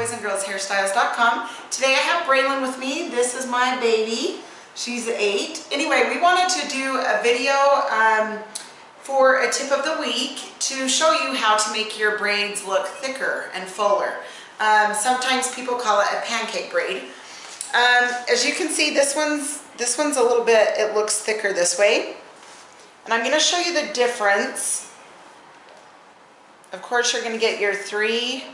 boysandgirlshairstyles.com. Today I have Braylin with me. This is my baby. She's 8. Anyway, we wanted to do a video for a tip of the week to show you how to make your braids look thicker and fuller. Sometimes people call it a pancake braid. As you can see, this one's a little bit, it looks thicker this way. And I'm going to show you the difference. Of course, you're going to get your three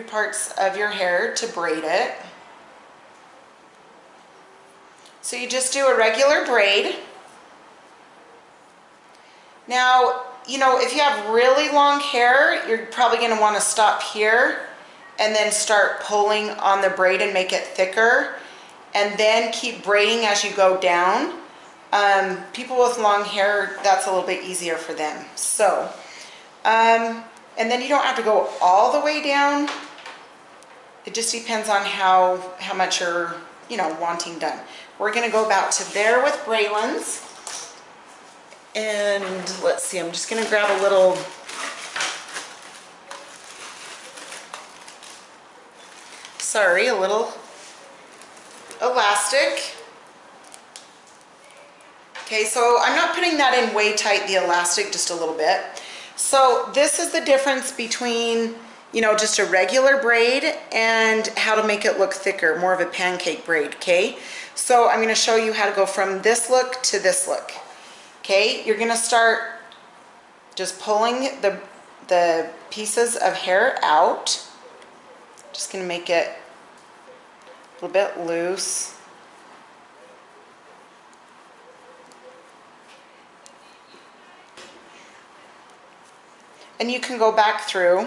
parts of your hair to braid it. So you just do a regular braid. Now, you know, if you have really long hair, you're probably going to want to stop here and then start pulling on the braid and make it thicker, and then keep braiding as you go down. People with long hair, that's a little bit easier for them. So, and then you don't have to go all the way down. It just depends on how much you're, you know, wanting done. We're going to go about to there with Braylin's. And let's see, I'm just going to grab a little elastic. Okay, so I'm not putting that in way tight, the elastic, just a little bit. So this is the difference between, you know, just a regular braid and how to make it look thicker, more of a pancake braid, okay? So I'm going to show you how to go from this look to this look. Okay, you're going to start just pulling the pieces of hair out. Just going to make it a little bit loose. And you can go back through.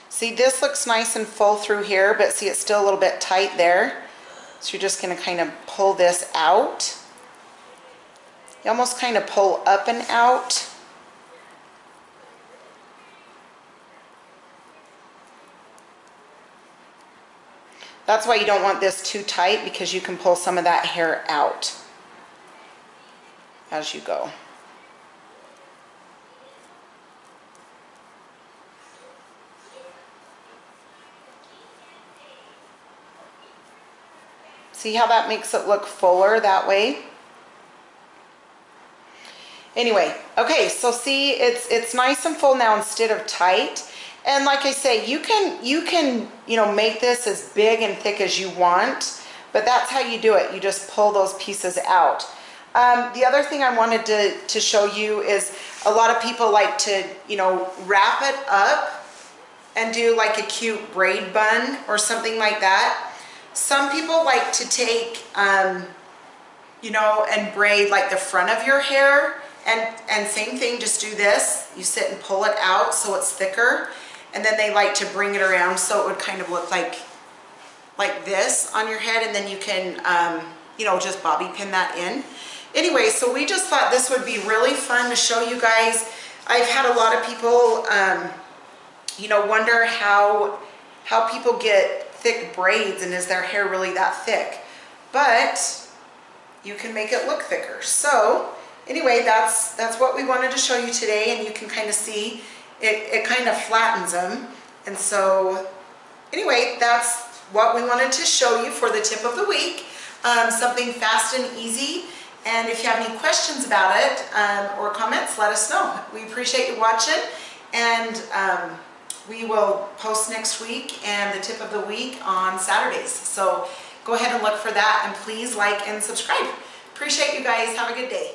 See, this looks nice and full through here, but see, it's still a little bit tight there. So you're just going to kind of pull this out. You almost kind of pull up and out. That's why you don't want this too tight, because you can pull some of that hair out as you go. See how that makes it look fuller that way? Anyway, okay, so see, it's nice and full now instead of tight. And like I say, you can you know, make this as big and thick as you want, but that's how you do it. You just pull those pieces out. The other thing I wanted to show you is a lot of people like to, you know, wrap it up and do like a cute braid bun or something like that. Some people like to take, you know, and braid like the front of your hair, and same thing, just do this. You sit and pull it out so it's thicker, and then they like to bring it around so it would kind of look like this on your head, and then you can, you know, just bobby pin that in. Anyway, so we just thought this would be really fun to show you guys. I've had a lot of people, you know, wonder how people get thick braids, and is their hair really that thick? But you can make it look thicker. So anyway, that's what we wanted to show you today, and you can kind of see it kind of flattens them. And so anyway, that's what we wanted to show you for the tip of the week. Something fast and easy. And if you have any questions about it or comments, let us know. We appreciate you watching, and we will post next week and the tip of the week on Saturdays. So go ahead and look for that, and please like and subscribe. Appreciate you guys. Have a good day.